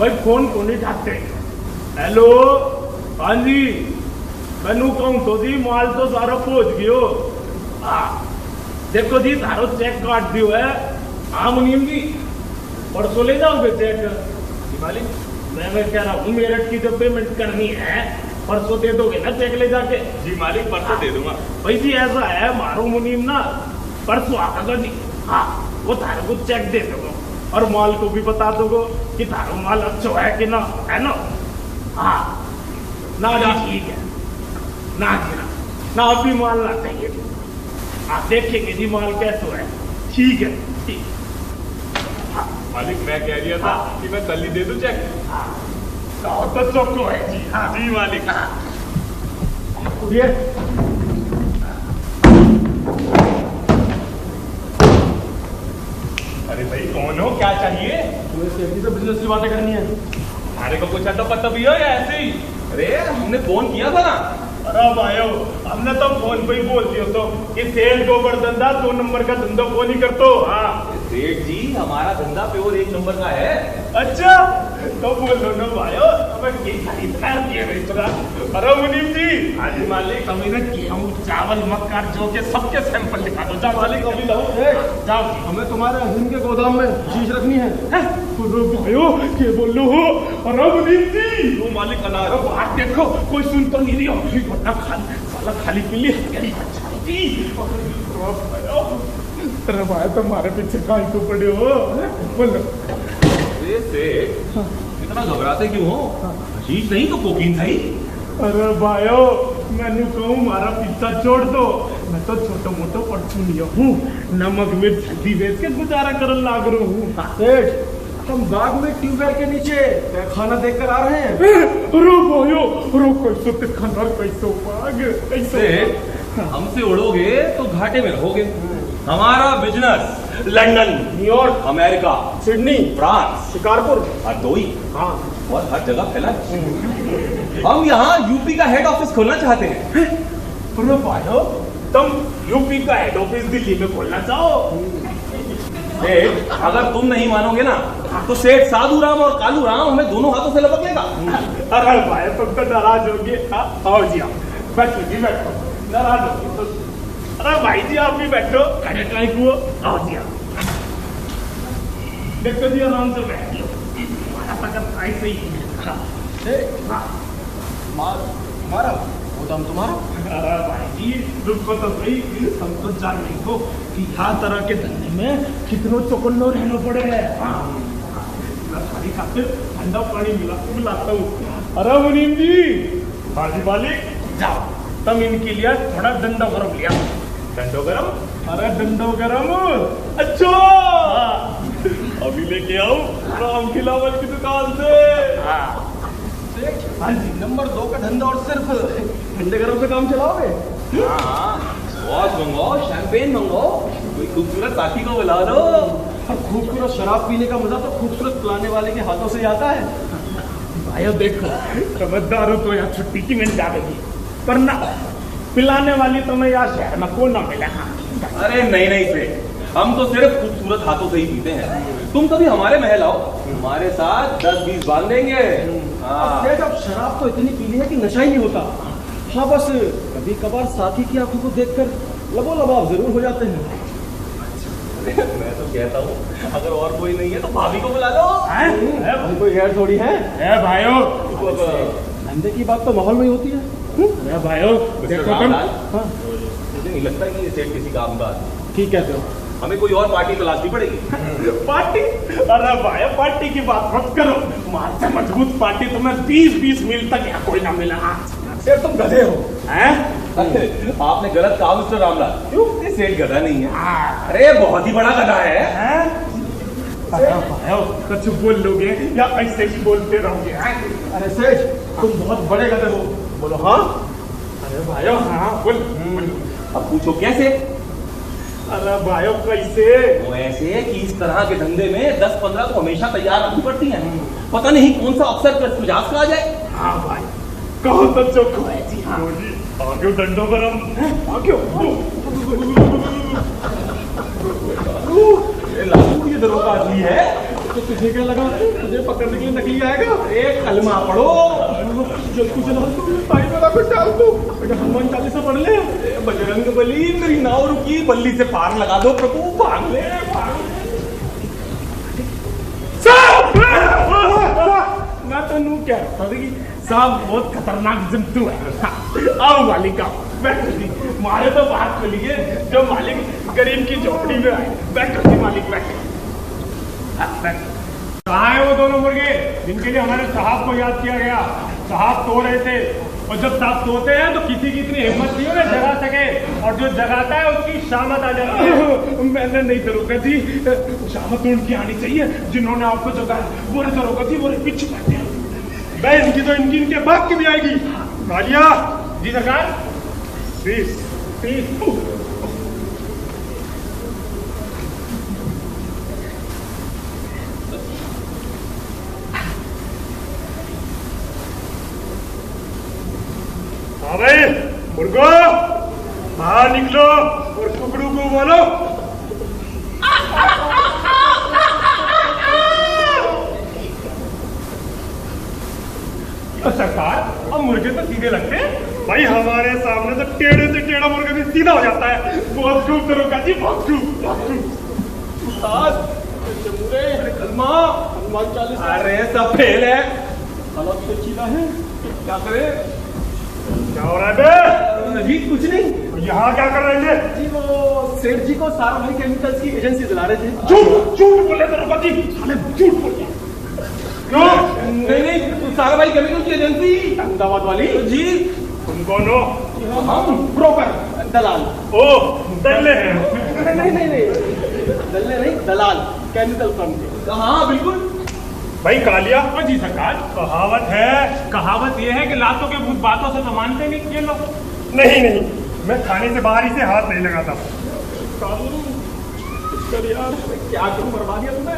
भाई फोन को नहीं उठाते। हेलो, हाँ जी, मैनू कहूँ तो जी माल तो सारा पहुंच गयो। हाँ देखो जी, सारो चेक काट दियो है। हाँ मुनीम जी, परसों ले जाओगे चेक? मालिक मैं कह रहा हूँ मेरठ की जो पेमेंट करनी है परसों दे दोगे ना चेक ले जाके? जी मालिक परसों दे दूंगा। भाई जी ऐसा है, मारो मुनीम ना परसों आएगा जी। हाँ वो थारे को चेक दे दोगे और माल को भी बता दोगे कि थारो माल अच्छा है कि ना, है ना? हाँ ना जी ठीक है, ना जी ना अभी माल ना चाहिए। आप देखेंगे जी माल कैसा है। ठीक है ठीक। मालिक मैं कह दिया था कि मैं कल ही दे दूं चेक। हाँ तो चौको है जी। हाँ जी मालिक। ये अरे भाई कौन हो, क्या चाहिए? तुम्हें सेफ्टी से बिजनेस की बातें करनी है। अरे को कुछ तो पता भी हो या ऐसे ही? अरे हमने फोन किया था ना। अरे भाइयों हमने तो फोन पे ही बोल दिया तो कि सेल गोबर धंधा 2 नंबर का धंधा कौन ही करतो। हाँ सेठ जी हमारा धंधा प्योर 1 नंबर का है। अच्छा तो बोलो ना भाइयों, हमें की खरीदना है बेचना। अरे मुनीम जी। हाँ जी मालिक, हमें ना गेहूं चावल मक्का जो के सबके सैंपल दिखा दो। जाओ मालिक अभी लाओ। जाओ, हमें तुम्हारे हिंद के गोदाम में शीश रखनी है। अरे भाइयों ये बोलो हो। अरे मुनीम जी वो मालिक अनार बात देखो, कोई सुन तो नहीं रही हो वरना खाली पीली। अरे भाई तुम्हारे पीछे काहे को पड़े हो? बोलो। इतना घबराते क्यों हो? हशीश नहीं तो कोकीन सही। अरे भाइयों मैंने कहूँ हमारा पीछा छोड़ दो, मैं तो छोटो मोटो परचूनिया हूँ, नमक मिर्च हल्दी बेच के गुजारा कर लाग रहा हूँ। सेठ हम बाग में ट्यूबवेल के नीचे खाना देख कर आ रहे हैं। रो भाइयों रो, कैसे खाना कैसे बाग कैसे? हमसे उड़ोगे तो घाटे में रहोगे। हमारा business London, New York, America, Sydney, France, Shikarpur, Hardoi हाँ और हर जगह फैला है। हम यहाँ यूपी का हेड ऑफिस खोलना चाहते हैं। अरे भाइयों तुम यूपी का हेड ऑफिस दिल्ली में खोलना चाहो? सेठ अगर तुम नहीं मानोगे ना तो सेठ साधु राम और कालू राम हमें दोनों हाथों से लपक लेगा। अरे भाई तुम तो नाराज होगे। आओ जी आओ, बैठो जी बैठो, नाराज होगे तो। अरे भाई जी आप भी बैठो, खड़े काहे को? आओ जी आओ, देखो जी आराम से बैठ लो, हमारा पकड़ ऐसे ही है। हमारा गोदाम तुम्हारा। अरे भाई जी रुको तो सही, हम तो जान नहीं हो कि हर तरह के धंधे में कितनों चौकन्नों रहना पड़े है। खाली खातिर ठंडा पानी मिलाता हूँ। अरे मुनीम जी। हाँ जी मालिक। जाओ तुम इनके लिए थोड़ा डंडो गरम लिया। डंडो गरम? अरे डंडो गरम अच्छा अभी लेके आओ राम खिलावल की दुकान से। हाँ जी नंबर 2 का धंधा और सिर्फ ठंडे गरम से काम चलाओगे? हाँ वॉच मंगाओ, शैंपेन मंगाओ, कोई खूबसूरत साथी को बुला दो। खूबसूरत शराब पीने का मजा तो खूबसूरत पिलाने वाले के हाथों से आता है। भाइयों देखो समझदारों तो यहाँ छुट्टी की मिल जाएगी, पर ना पिलाने वाली तो मैं यहाँ शहर में को ना मिले। अरे नहीं नहीं से हम तो सिर्फ खूबसूरत हाथों से ही पीते हैं। तुम कभी हमारे महल आओ, हमारे साथ 10-20 बांध देंगे। सेठ अब शराब तो इतनी पी ली है कि नशा ही नहीं होता। हाँ बस कभी कभार साथी की आंखों को देखकर लबो लबाब जरूर हो जाते हैं। मैं तो कहता हूँ अगर और कोई नहीं है तो भाभी को बुला लो। भाई कोई गैर थोड़ी है। भाइयों धंधे की बात तो माहौल में ही होती है। अरे भाइयों देखो तुम। हाँ मुझे नहीं लगता कि ये सेठ किसी काम का आदमी। ठीक कहते हो। हमें कोई और पार्टी तलाशनी पड़ेगी। पार्टी? अरे भाई पार्टी की बात मत करो, हमारे से मजबूत पार्टी तुम्हें 20-20 मील तक यहाँ कोई ना मिला। सेठ तुम गधे हो। हैं? आपने गलत कहा मिस्टर रामलाल। क्यों? ये सेठ गधा नहीं है। अरे बहुत ही बड़ा गधा है। कुछ बोल लोगे या ऐसे ही बोलते रहोगे? अरे सेठ तुम बहुत बड़े गधे हो। बोलो हाँ। अरे भाइयों हाँ बोल। अब पूछो कैसे? अरे भाइयों कैसे? वो ऐसे कि इस तरह के धंधे में 10-15 तो हमेशा तैयार रखनी पड़ती हैं। पता नहीं कौन सा अफसर मिजाज का आ जाए। हाँ भाई कहो तो चौको है जी। हाँ जी आगे डंडो गरम आगे। ये दरोगा आदमी है। तो तुझे क्या लगा तुझे पकड़ने के लिए नकली आएगा? एक कलमा पढ़ो। जल्दी चला भाई वाला कुछ डाल दो। हनुमान चालीसा पढ़ ले। बजरंग बली मेरी नाव रुकी, बल्ली से पार लगा दो प्रभु, भाग ले भाग। मैं तो नू क्या साहब बहुत खतरनाक जंतु है। आओ मालिक आओ, बैठ जी, मारे तो बात खोलिए जो मालिक गरीब की झोपड़ी में आए। बैठ जी मालिक, बैठ। कहाँ है वो दोनों मुर्गे जिनके लिए हमारे साहब को याद किया गया? साहब सो रहे थे, और जब साहब सोते हैं तो किसी की इतनी हिम्मत नहीं है जगा सके, और जो जगाता है उसकी शामत आ जाती है। मैंने नहीं दरोगा जी, शामत उनकी आनी चाहिए जिन्होंने आपको जगाया। वो दरोगा जी, वो पीछे बैठे हैं। मैं इनकी तो इनके बाप की भी आएगी। कालिया जी सरकार, प्लीज प्लीज। हाँ भाई मुर्गो, बाहर निकलो और कुकड़ू को बोलो। सरकार, अब मुर्गे तो सीधे लगते हैं भाई, हमारे सामने तो टेढ़े से टेढ़ा मुर्गा भी सीधा हो जाता है। बहुत खूब दरोगा जी, बहुत खूब। हनुमान चालीसा। अरे सब फेल है, हालत तो चीला है, क्या करे? क्या हो रहा है बे? जी कुछ नहीं। यहाँ क्या कर रहे थे जी? वो सेठ जी को सारा भाई केमिकल्स की एजेंसी दिला रहे थे। झूठ झूठ बोले दरोगा जी, साले झूठ बोले। क्यों? नहीं सारा भाई केमिकल की एजेंसी अहमदाबाद वाली जी। तुम कौन हो? हम ब्रोकर, दलाल। ओ दल्ले हैं। नहीं दल्ले नहीं, दलाल केमिकल फर्म के। हाँ बिल्कुल भाई कालिया जी सरकार। कहावत है, कहावत ये है कि लातों के भूत बातों से तो मानते नहीं ये लोग। नहीं मैं खाने से बाहर ही से हाथ नहीं लगाता। यार क्या करूं, बर्बाद दिया तुमने।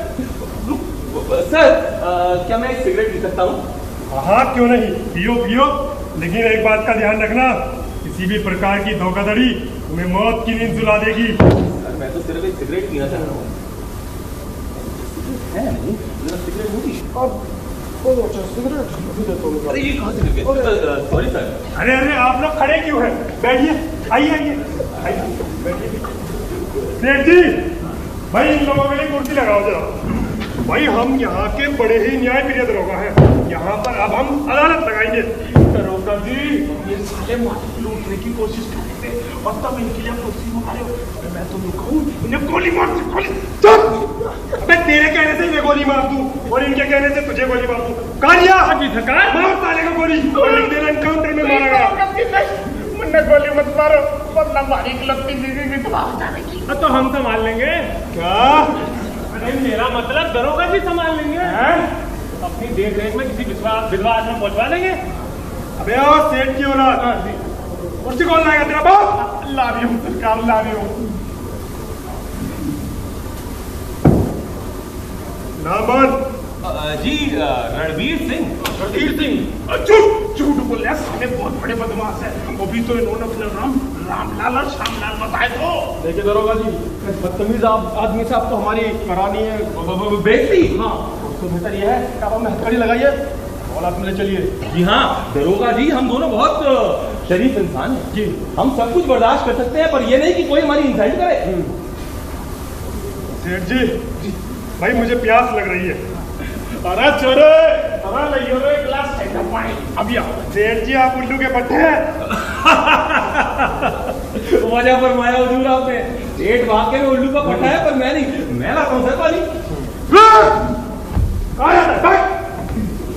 सर क्या मैं एक सिगरेट पी सकता हूँ? हाँ क्यों नहीं, पियो पियो, लेकिन एक बात का ध्यान रखना, किसी भी प्रकार की धोखाधड़ी तुम्हें मौत की नींद सुला देगी। सर मैं तो सिर्फ एक सिगरेट पीना चाह रहा हूँ। है नहीं सिगरेट होगी। अरे ये कहाँ से मिल गया? Sorry sir. अरे आप लोग खड़े क्यों हैं? बैठिए, आइए बैठिए। सेठ जी भाई इन लोगों के लिए कुर्सी लगाओ जरा। भाई हम यहाँ के बड़े ही न्याय प्रिय दरोगा हैं, यहाँ पर अब हम अदालत लगाएंगे। दरोगा जी ये साले मालिक लूटने की कोशिश कर रहे थे और तब इनके लिए कुर्सी मंगा रहे हो। मैं तो कहूँ इन्हें गोली मार दे, गोली। मैं तेरे कहने से मैं गोली मार दूं और इनके कहने से तुझे गोली मार दूं। कालिया जी सरकार, मार साले को गोली और लिख देना एनकाउंटर में मारा गया। मुन्ना गोली मत मारो वरना मारी लगती थी। तो हम संभाल लेंगे। क्या? अरे मेरा मतलब दरोगा जी संभाल लेंगे। अपनी देख रेख में किसी विधवा आश्रम पहुंचवा देंगे। अबे और सेठ की औलाद, कुर्सी कौन लाएगा? तेरा बाप। ला रही हूँ सरकार, ला रही हूँ। नाम बोल। जी रणवीर सिंह। रणवीर सिंह? झूठ झूठ बोल रहे हैं साले, बहुत बड़े बदमाश है। अभी तो इन्होंने अपना नाम रामलाल और श्यामलाल बताए। तो देखिए दरोगा जी, बदतमीज आदमी से आपको हमारी करानी है बेइज्जती। हाँ तो बेहतर यह है कि आप हमें हथकड़ी लगाइए और आप मिले चलिए। जी हाँ दरोगा जी, हम दोनों बहुत शरीफ इंसान हैं जी। हम सब कुछ बर्दाश्त कर सकते हैं, पर ये नहीं कि कोई हमारी इंसल्ट करे। सेठ जी भाई मुझे प्यास लग रही है। अरे चोरे, अरे लियो रे गिलास ठंडा पानी। अभी आओ। सेठ जी आप उल्लू के पट्टे हैं। मजा फरमाया हुजूर आपने। जेठ वाकई में उल्लू का पट्टा है, पर मैं नहीं, मैं लाता हूँ सर पानी।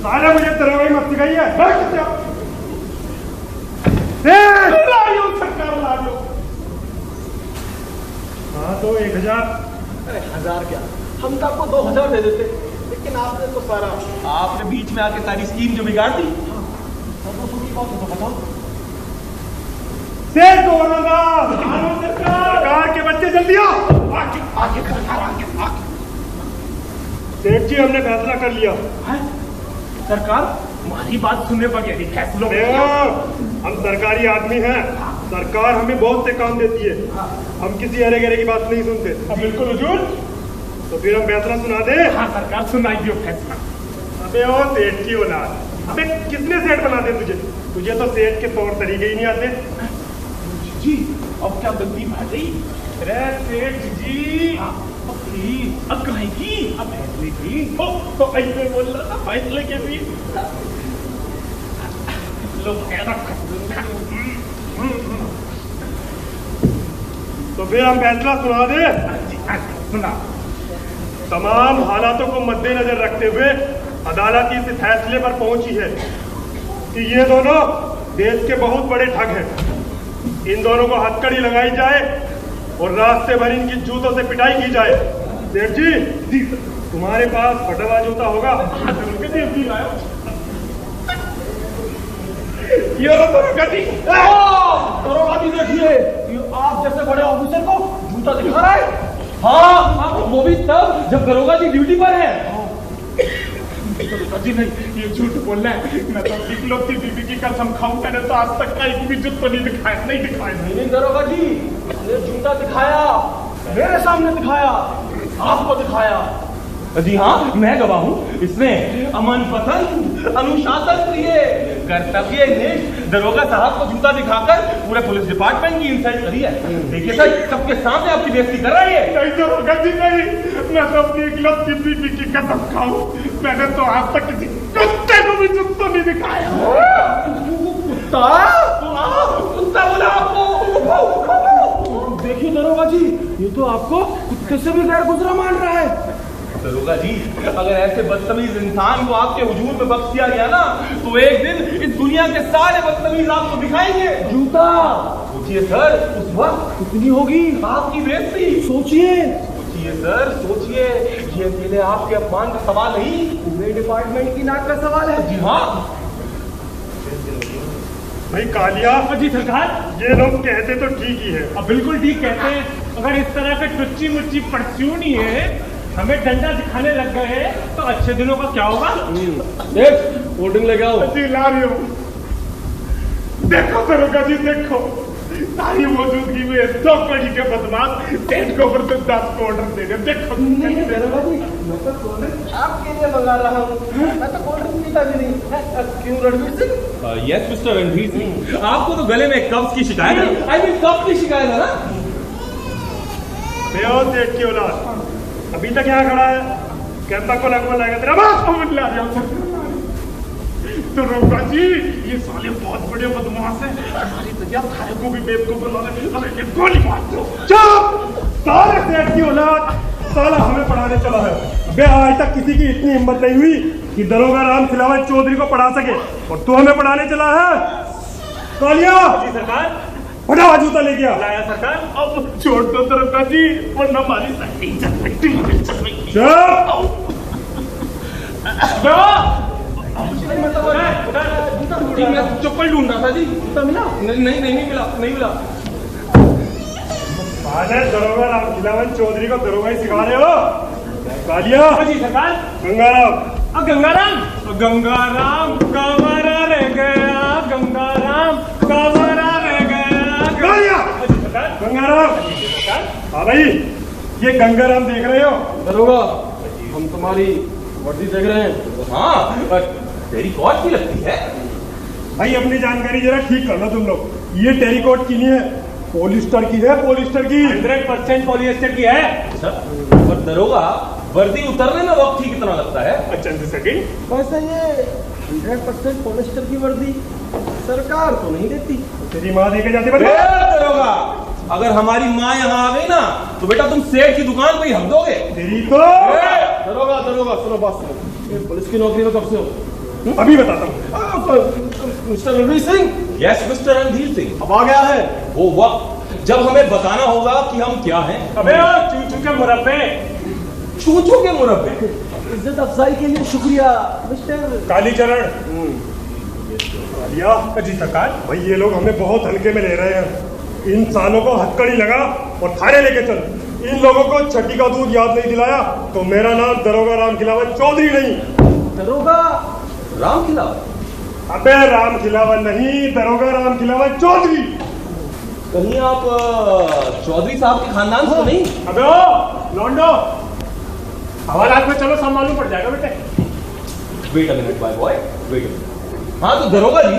साले मुझे तरह मत सिखाइए। हाँ तो 1000। अरे 1000 क्या, हम तो आपको 2000 दे देते, लेकिन आपने तो सारा आपने बीच में आके सारी स्कीम जो बिगाड़ दी। बताओ। सेठ को सरकार के बच्चे जल्दी आओ। आगे सेठ जी हमने फैसला कर लिया। सरकार हमारी बात सुनने पर यही फैसलों हम सरकारी आदमी हैं, सरकार हमें बहुत से काम देती है, हम किसी अरे गरे की बात नहीं सुनते। बिल्कुल हुजूर। तो फिर हम फैसला सुना दे। हाँ सरकार, सुनाइए फैसला। अबे ओ सेठ की औलाद, अबे किसने सेठ बना दे तुझे? तुझे तो सेठ के तौर तरीके ही नहीं आते। जी अब क्या गलती भाग गई? अरे सेठ जी अब कहेगी, अब फैसले की तो ऐसे बोल रहा था, फैसले के भी लोग तो फिर हम फैसला सुना दे। सुना। तमाम हालातों को मद्देनजर रखते हुए अदालत इस फैसले पर पहुंची है कि ये दोनों देश के बहुत बड़े ठग हैं। इन दोनों को हथकड़ी लगाई जाए और रास्ते भर इनकी जूतों से पिटाई की जाए। सेठ जी, तुम्हारे पास फटा हुआ जूता होगा? ये दरोगा जी, दरोगा जी देखिए, ये आप जैसे बड़े ऑफिसर को जूता दिखा रहा है। हाँ, वो भी तब जब दरोगा जी ड्यूटी पर है। दरोगा जी नहीं, ये झूठ बोल रहा है। मैं तो इकलौती बीबी की कसम खाऊं, मैंने तो आज तक का एक भी जूता नहीं दिखाया, नहीं दिखाया। नहीं दरोगा जी, ये जूता दिखाया, मेरे सामने दिखाया, आपको दिखाया। जी हाँ, मैं गवाह हूँ। इसने अमन पसंद, अनुशासन प्रिय, कर्तव्यनिष्ठ दरोगा साहब को जूता दिखाकर पूरे पुलिस डिपार्टमेंट की इंसल्ट करी है। देखिए सर, सबके सामने आपकी बेइज्जती कर रही है। नहीं दरोगा जी नहीं, मैं तो अपनी इकलौती बीबी की कसम खाऊं, मैंने तो आज तक किसी कुत्ते को भी जूता नहीं दिखाया। कुत्ता बोला आपको? देखिए दरोगा जी, ये तो आपको कुत्ते से भी गैर गुजरा मान रहा है। दरोगा जी, अगर ऐसे बदतमीज इंसान को आपके हुजूर में बख्श दिया गया ना, तो एक दिन इस दुनिया के सारे बदतमीज आपको दिखाएंगे जूता। सोचिए सर, उस वक्त कितनी होगी आपकी बेइज्जती। सोचिए सर, सोचिए। ये अकेले आपके अपमान का सवाल नहीं, पूरे डिपार्टमेंट की नाक का सवाल है। जी हाँ। भाई कालिया जी सरकार, ये लोग कहते तो ठीक ही है। अब बिल्कुल ठीक कहते हैं। अगर इस तरह के टुच्ची मुच्ची परस्यून ही है, हमें डंडा दिखाने लग गए तो अच्छे दिनों का क्या होगा? कोल्ड ड्रिंक लेके आओ। जी ला रही हूँ। देखो दरोगा जी, देखो सारी मौजूदगी में दो कड़ी के बदमाश सेठ को बरदाश्त को ऑर्डर दे रहे। देखो नहीं दरोगा जी, मैं तो कोल्ड ड्रिंक आपके लिए मंगा रहा हूँ। मैं तो कोल्ड ड्रिंक पीता भी नहीं। क्यों रणवीर सिंह? यस मिस्टर रणधीर सिंह, आपको तो गले में कब्ज की शिकायत है। आई मीन कब्ज की शिकायत है ना? बेहोश सेठ की औलाद अभी तक यहाँ खड़ा है, कहता को लगवा लाएगा तेरा बाप। दरोगा जी, ये साले बहुत बड़े बदमाश हैं। हमारी तैयार खाए को भी बेवकूफ बना रहे। अरे गोली मार दो। चुप! सारे सेठ की औलाद साला हमें पढ़ाने चला है। बे आज तक किसी की इतनी हिम्मत नहीं हुई कि दरोगा राम खिलावत चौधरी को पढ़ा सके, और तू हमें पढ़ाने चला है। कालिया जी सरकार, फटा हुआ जूता लेके आ। लाया सरकार। अब छोड़ दो दरोगा जी, वरना हमारी सारी इज्जत मिट्टी में मिल जाएगी। चुप! मैं चप्पल ढूंढ रहा था जी। मिला? नहीं मिला। दरोगा राम खिलावन चौधरी को दरोगा ही सिखा रहे हो? कालिया जी सरकार। गंगाराम गंगाराम कवरा रह गया, गंगाराम कवरा रह गया। कालिया गंगाराम, हाँ भाई, ये गंगाराम देख रहे हो? दरोगा, हम तुम्हारी वर्दी देख रहे हैं। हाँ, तेरी कौन की लगती है? भाई अपनी जानकारी जरा ठीक कर लो तुम लोग। ये टेरिकॉट की नहीं है, पॉलिस्टर की है, पॉलिस्टर की। 100% पॉलिएस्टर की है। पर दरोगा, वर्दी उतरने में वक्त ही कितना लगता है? अच्छा सेकंड। वैसे ये 100% पॉलिस्टर की वर्दी सरकार तो नहीं देती। तेरी माँ देके जाती ए, दरोगा, अगर हमारी माँ यहाँ आ गई ना, तो बेटा तुम सेठ की दुकान पे ही हम दोगे। तेरी तो दरोगा सुनो, बात सुनो। ये पुलिस की नौकरी में कब से हो? अभी बताता हूँ। Mister Ranveer Singh. Yes mister Randhir Singh, अब आ गया है वो वक्त जब हमें बताना होगा कि हम क्या हैं। अबे चूचू के मुरब्बे। चूचू के मुरब्बे। इज्जत अफजाई के लिए शुक्रिया मिस्टर कालीचरण। कालिया जी सरकार। भाई ये लोग हमें बहुत हल्के में ले रहे हैं। इन सालों को हथकड़ी लगा और थाने लेके चल। इन लोगों को छठी का दूध याद नहीं दिलाया तो मेरा नाम दरोगा राम खिलावन चौधरी नहीं। दरोगा राम खिलावन? अबे राम खिलावन नहीं, दरोगा राम खिलावन चौधरी। कहीं आप चौधरी साहब के खानदान से तो नहीं? अबे ओ लौंडो, हवालात में चलो, सब मालूम पड़ जाएगा बेटे। Wait a minute bye boy, wait a minute. हाँ तो दरोगा जी,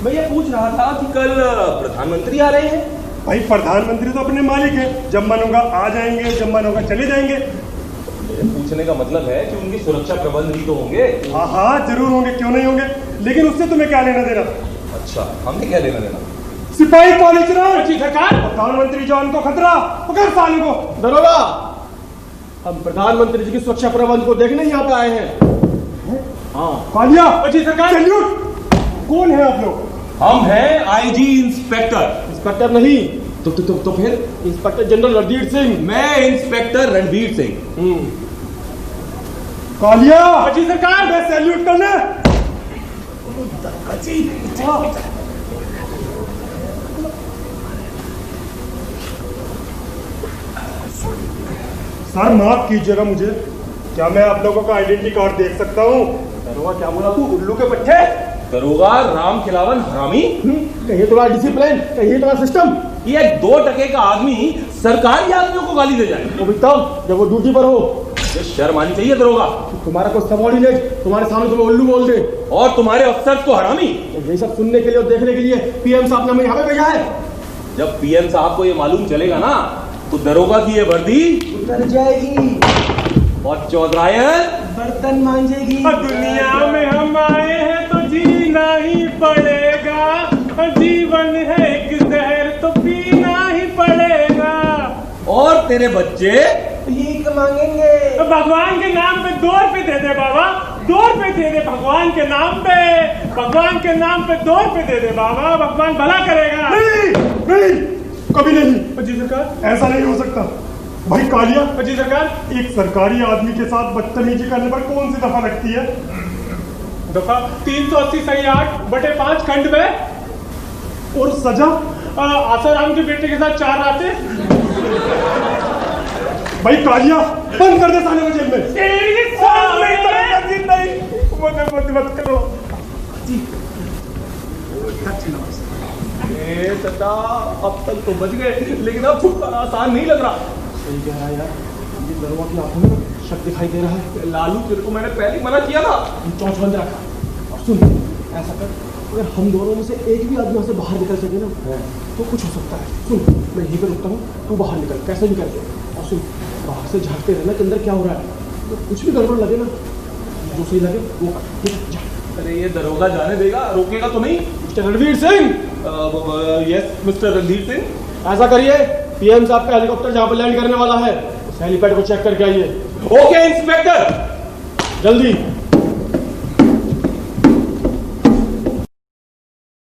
मैं ये पूछ रहा था कि कल प्रधानमंत्री आ रहे हैं। भाई प्रधानमंत्री तो अपने मालिक है, जब मन होगा आ जाएंगे, जब मन होगा चले जाएंगे। मेरे पूछने का मतलब है कि उनकी सुरक्षा प्रबंध भी तो होंगे। हाँ हाँ जरूर होंगे, क्यों नहीं होंगे, लेकिन उससे तुम्हें क्या लेना देना? अच्छा, हमें क्या लेना देना? सिपाही कॉलेज जी सरकार। प्रधानमंत्री जान को खतरा, पकड़ साले को। दरोगा, हम प्रधानमंत्री जी की सुरक्षा प्रबंध को देखने यहाँ पे आए हैं। हाँ कालिया जी सरकार। सैल्यूट। कौन है आप लोग? हम हैं आईजी इंस्पेक्टर। इंस्पेक्टर नहीं, तो फिर? Inspector general Randhir Singh. मैं इंस्पेक्टर रणवीर सिंह। कालिया जी सरकार। मैं सैल्यूट करना। सर माफ कीजिएगा मुझे, क्या मैं आप लोगों का आइडेंटिटी कार्ड देख सकता हूँ? दरोगा क्या बोला तू, उल्लू के पट्टे? दरोगा राम खिलावन हरामी। कहीं तुम्हारा डिसिप्लिन, कहीं तुम्हारा सिस्टम। ये 2 टके का आदमी सरकारी आदमियों को गाली दे जाए। वो भी तब जब वो ड्यूटी पर हो। ये शर्म आनी चाहिए दरोगा। तुम्हारा कोई सबॉर्डिनेट तुम्हारे सामने तुम्हें उल्लू बोल दे और तुम्हारे अफसर को हरामी। तो ये सब सुनने के लिए और देखने के लिए पीएम साहब ने हमें यहाँ पे भेजा है। जब पीएम साहब को ये मालूम चलेगा ना, तो दरोगा की ये वर्दी उतर जाएगी और चौधरायन बर्तन मांजेगी। दुनिया में हम आए हैं तो जीना ही पड़ेगा, जीवन है एक जहर तो पीना ही पड़ेगा। और तेरे बच्चे भीख मांगेंगे। भगवान के नाम पे 2 रुपए दे दे बाबा, 2 रुपए दे दे भगवान के नाम पे, भगवान के नाम पे 2 रुपए दे दे बाबा, भगवान भला करेगा। नहीं नहीं, कभी नहीं। जी सरकार। ऐसा नहीं हो सकता। भाई कालिया, जी सरकार। एक सरकारी आदमी के साथ बदतमीजी करने पर कौन सी दफा लगती है? दफा 380(8)/5 खंड में। और सजा? आसाराम के बेटे के साथ 4 रातें। भाई कालिया, बंद कर दे साले को जेल में। नहीं, मत करो। सदा अब तक तो बच गए, लेकिन अब छुटकारा आसान नहीं लग रहा। सही कह रहा है यार, ये दरोगा की आंखों में शक दिखाई दे रहा है। लालू तेरे को मैंने पहले ही मना किया था। चौंच बंद रखा। और सुन, ऐसा कर, अगर हम दोनों में से एक भी आदमी यहाँ से बाहर निकल सके ना तो कुछ हो सकता है। सुन, मैं यहीं पे रुकता हूँ, तू बाहर निकल कैसे भी करके। और सुन, बाहर से झांकते रहना कि अंदर क्या हो रहा है। तो कुछ भी गड़बड़ लगे ना, जो सही लगे वो कर, ठीक है? जा। अरे ये दरोगा जाने देगा, रोकेगा तो नहीं? Mister Ranveer Singh, yes mister Randhir Singh. ऐसा करिए, पीएम साहब का हेलीकॉप्टर जहाँ पर लैंड करने वाला है उस हेलीपैड को चेक करके आइए। Okay inspector. जल्दी।